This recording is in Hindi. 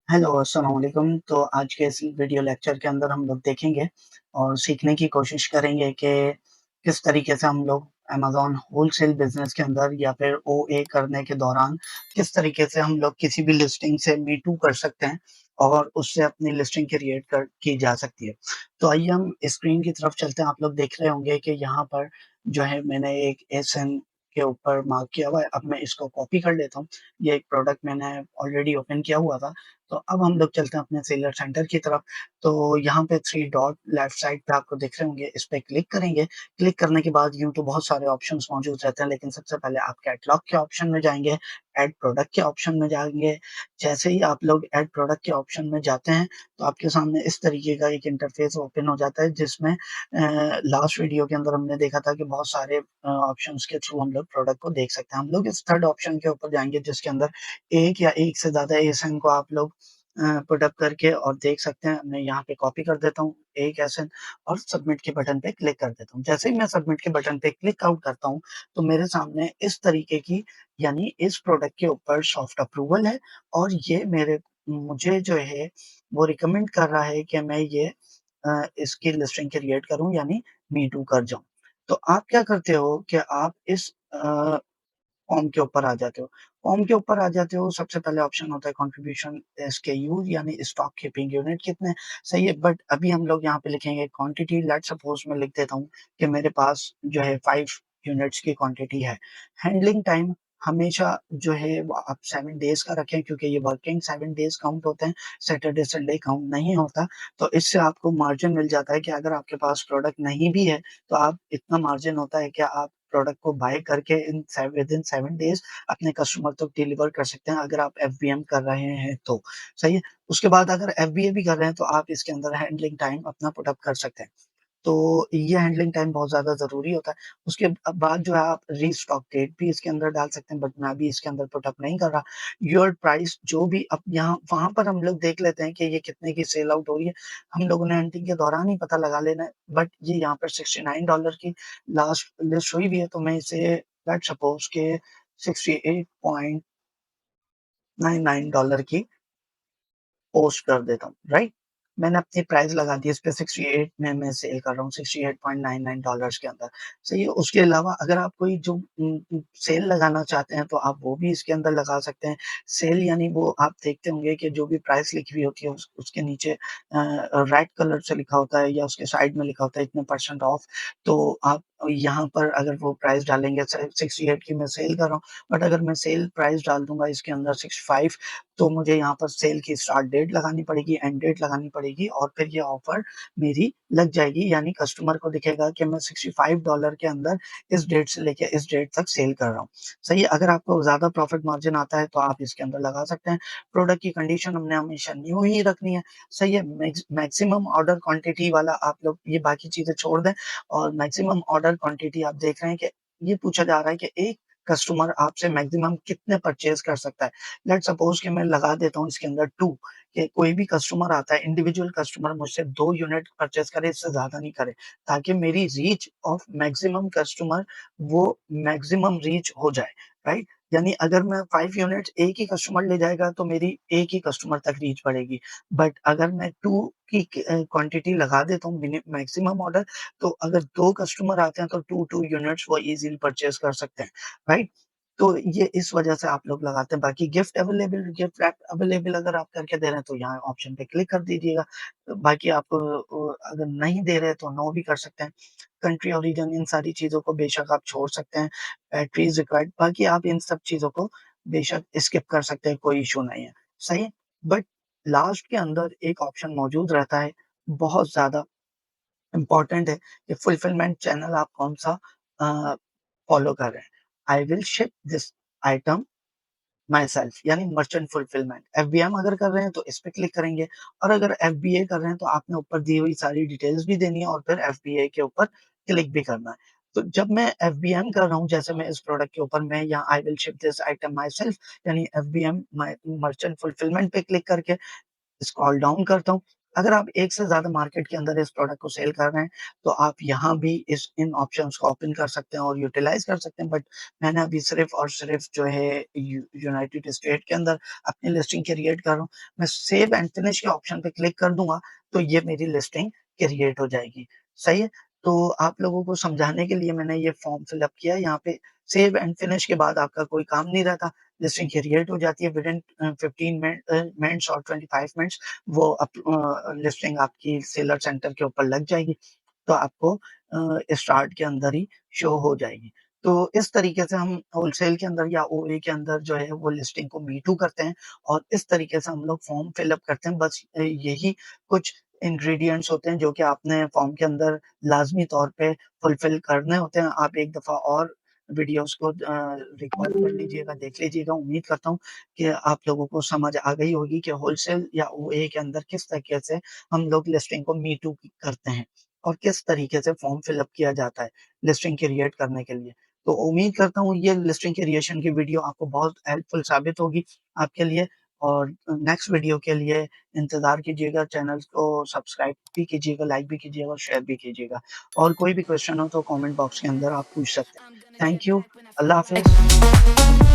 हेलो, अस्सलाम वालेकुम। तो आज के इस वीडियो लेक्चर के अंदर हम लोग देखेंगे और सीखने की कोशिश करेंगे कि किस तरीके से हम लोग अमेज़न होलसेल बिज़नेस के अंदर या फिर ओए करने के दौरान किस तरीके से हम लोग किसी भी लिस्टिंग से मी टू कर सकते हैं और उससे अपनी लिस्टिंग क्रिएट कर की जा सकती है। तो आइए हम स्क्रीन की तरफ चलते हैं। आप लोग देख रहे होंगे कि यहाँ पर जो है मैंने एक एसएन के ऊपर मार्क किया हुआ है। अब मैं इसको कॉपी कर लेता हूँ। ये एक प्रोडक्ट मैंने ऑलरेडी ओपन किया हुआ था। तो अब हम लोग चलते हैं अपने सेलर सेंटर की तरफ। तो यहाँ पे 3 डॉट लेफ्ट साइड पे आपको दिख रहे होंगे, इस पे क्लिक करेंगे। क्लिक करने के बाद यूँ तो बहुत सारे ऑप्शंस मौजूद रहते हैं, लेकिन सबसे पहले आप कैटलॉग के ऑप्शन में जाएँगे, ऐड प्रोडक्ट के ऑप्शन में जाएँगे। जैसे ही आप लोग ऐड प्रोडक्ट के ऑप्शन में जाते हैं, तो आपके सामने इस तरीके का एक इंटरफेस ओपन हो जाता है, जिसमें लास्ट वीडियो के अंदर हमने देखा था कि बहुत सारे ऑप्शंस के थ्रू हम लोग प्रोडक्ट को देख सकते हैं। हम लोग इस थर्ड ऑप्शन के ऊपर जाएँगे, जिसके अंदर एक या एक से ज़्यादा एएसएन को आप लोग पुट अप करके और देख सकते हैं। मैं यहाँ पे कॉपी कर देता हूँ एक एसएन और सबमिट के बटन पे क्लिक कर देता हूँ। जैसे ही मैं सबमिट के बटन पे क्लिक आउट करता हूँ, तो मेरे सामने इस तरीके की यानी इस प्रोडक्ट के ऊपर सॉफ्ट अप्रूवल है और ये मेरे मुझे जो है वो रिकमेंड कर रहा है कि मैं ये इसकी लिस्टिंग क्रिएट करूँ यानी मी टू कर जाऊँ। तो आप क्या करते हो कि आप इस फॉर्म के ऊपर आ जाते हो। फॉर्म के ऊपर आ जाते हो, सबसे पहले ऑप्शन होता है कंट्रीब्यूशन एसकेयू यानी स्टॉक कीपिंग यूनिट कितने, सही है। बट अभी हम लोग यहाँ पे लिखेंगे क्वांटिटी। लेट्स सपोज मैं लिख देता हूँ कि मेरे पास जो है 5 यूनिट्स की क्वांटिटी है। हैंडलिंग टाइम हमेशा जो है वो आप 7 डेज़ का रखें, क्योंकि ये वर्किंग 7 डेज़ काउंट होते हैं, सैटरडे संडे काउंट नहीं होता। तो इससे आपको मार्जिन मिल जाता है कि अगर आपके पास प्रोडक्ट नहीं भी है, तो आप इतना मार्जिन होता है कि आप प्रोडक्ट को बाय करके विद इन 7 डेज़ अपने कस्टमर तक डिलीवर कर सकते हैं, अगर आप एफबीएम कर रहे हैं तो, सही है। उसके बाद अगर एफबीए भी कर रहे हैं, तो आप इसके अंदर हैंडलिंग टाइम अपना पुट अप कर सकते हैं। तो ये हैंडलिंग टाइम बहुत ज़्यादा ज़रूरी होता है। उसके बाद जो है आप रीस्टॉक डेट भी इसके अंदर डाल सकते हैं, बट मैं अभी इसके अंदर पुट अप नहीं कर रहा। योर प्राइस जो भी अब यहाँ वहाँ पर हम लोग देख लेते हैं कि ये कितने की सेल आउट हो रही है। हम लोगों ने हंटिंग के दौरान ही पता लगा लेना है, बट ये यहाँ पर $69 की लास्ट लिस्ट हुई भी है, तो मैं इसे लेट्स सपोज के $68.99 की पोस्ट कर देता हूँ, राइट? मैंने अपनी प्राइस लगा दी इस पे 68 में मैं सेल कर रहा हूँ $68.99 के अंदर, सही है। उसके अलावा अगर आप कोई जो सेल लगाना चाहते हैं, तो आप वो भी इसके अंदर लगा सकते हैं। सेल यानी वो आप देखते होंगे कि जो भी प्राइस लिखी हुई होती है उसके नीचे रेड कलर से लिखा होता है या उसके साइड में लिखा होता है इतने परसेंट ऑफ। तो आप यहाँ पर अगर वो प्राइस डालेंगे 68 की मैं सेल कर रहा हूँ, बट अगर मैं सेल प्राइस डाल दूँगा इसके अंदर 65, तो मुझे यहाँ पर सेल की स्टार्ट डेट लगानी पड़ेगी, एंड डेट लगानी पड़ेगी और फिर ये ऑफ़र मेरी लग जाएगी। यानी कस्टमर को दिखेगा कि मैं $65 के अंदर इस डेट से लेके इस डेट तक सेल कर रहा हूँ। सही है, अगर आपको ज़्यादा प्रॉफ़िट मार्जिन आता है, तो आप इसके अंदर लगा सकते हैं। प्रोडक्ट की कंडीशन हमने हमेशा न्यू ही रखनी है, सही है। मैक्सिमम ऑर्डर क्वांटिटी वाला आप लोग ये बाकी चीज़ें छोड़ दें और मैक्सिमम ऑर्डर क्वांटिटी आप देख रहे हैं कि ये पूछा जा रहा है कि एक कस्टमर आपसे मैक्सिमम कितने परचेज़ कर सकता है। लेट्स सपोज कि मैं लगा देता हूँ इसके अंदर 2, कि कोई भी कस्टमर आता है, इंडिविजुअल कस्टमर मुझसे 2 यूनिट परचेज़ करे, इससे ज़्यादा नहीं करे, ताकि मेरी रीच ऑफ मैक्सिमम कस्टमर वो मैक्सिमम रीच हो जाए, राइट? यानी अगर मैं 5 यूनिट्स एक ही कस्टमर ले जाएगा, तो मेरी एक ही कस्टमर तक रीच बढ़ेगी। बट अगर मैं 2 की क्वांटिटी लगा देता हूँ मैक्सिमम ऑर्डर, तो अगर 2 कस्टमर आते हैं, तो 2 यूनिट्स वो ईज़िली परचेज़ कर सकते हैं, राइट? तो ये इस वजह से आप लोग लगाते हैं। बाकी गिफ्ट रैप अवेलेबल अगर आप करके दे रहे हैं, तो यहाँ ऑप्शन पे क्लिक कर दीजिएगा। बाकी आप अगर नहीं दे रहे, तो नो भी कर सकते हैं। कंट्री ओरिजिन इन सारी चीज़ों को बेशक आप छोड़ सकते हैं। बैटरीज़ रिक्वायर्ड, बाकी आप इन सब चीज़ों को बेशक स्किप कर सकते हैं, कोई इश्यू नहीं है, सही है। बट लास्ट के अंदर एक ऑप्शन मौजूद रहता है, बहुत ज़्यादा इम्पोर्टेंट है कि फुलफिलमेंट चैनल आप कौन-सा अ, फॉलो कर रहे हैं। I will ship this item my self यानी मर्चेंट फुलफिलमेंट। एफबीएम अगर कर रहे हैं, तो इस पे क्लिक करेंगे और अगर एफबीए कर रहे हैं, तो आपने ऊपर दी हुई सारी डिटेल्स भी देनी है और फिर एफबीए के ऊपर क्लिक भी करना है। तो जब मैं एफबीएम कर रहा हूँ, जैसे मैं इस प्रोडक्ट के ऊपर मैं यहाँ I will ship this item my self यानी एफबीएम मर्चेंट फुलफिलमेंट पे क्लिक करके स्क्रॉल डाउन करता हूँ। अगर आप एक से ज़्यादा मार्केट के अंदर इस प्रोडक्ट को सेल कर रहे हैं, तो आप यहाँ भी इन ऑप्शंस को ओपन कर सकते हैं और यूटिलाइज़ कर सकते हैं। बट मैंने अभी सिर्फ़ और सिर्फ़ जो है यूनाइटेड स्टेट के अंदर अपनी लिस्टिंग क्रिएट कर रहा हूँ। मैं सेव एंड फिनिश के ऑप्शन पे क्लिक कर दूँगा, तो ये मेरी लिस्टिंग क्रिएट हो जाएगी। सही है? तो आप लोगों को समझाने के लिए मैंने ये फॉर्म फिल अप किया है। यहाँ पे सेव एंड फिनिश के बाद आपका कोई काम नहीं रहता। लिस्टिंग क्रिएट हो जाती है विदिन 15 मिनट्स और 25 मिनट्स वो लिस्टिंग आपकी सेलर सेंटर के ऊपर लग जाएगी। तो आपको स्टार्ट के अंदर ही शो हो जाएगी। तो इस तरीके से हम होलसेल के अंदर या ओए के अंदर जो है वो लिस्टिंग को मी टू करते हैं और इस तरीके से हम लोग फॉर्म फिल अप करते हैं। बस यही कुछ इंग्रीडिएंट्स होते हैं जो कि आपने फॉर्म के अंदर लाज़मी तौर पे फुलफिल करने होते हैं। आप एक दफ़ा और वीडियोज़ को रिकॉल कर लीजिएगा, देख लीजिएगा। उम्मीद करता हूँ कि आप लोगों को समझ आ गई होगी कि होलसेल या ओए के अंदर किस तरीके से हम लोग लिस्टिंग को मी टू करते हैं और किस तरीके से फॉर्म फिल अप किया जाता है लिस्टिंग क्रिएट करने के लिए। तो उम्मीद करता हूँ ये लिस्टिंग क्रिएशन की वीडियो आपको बहुत हेल्पफुल साबित होगी आपके लिए और नेक्स्ट वीडियो के लिए इंतज़ार कीजिएगा। चैनल को सब्सक्राइब भी कीजिएगा, लाइक भी कीजिएगा और शेयर भी कीजिएगा। और कोई भी क्वेश्चन हो तो कमेंट बॉक्स के अंदर आप पूछ सकते हैं। Thank you. अल्लाह हाफ़िज़।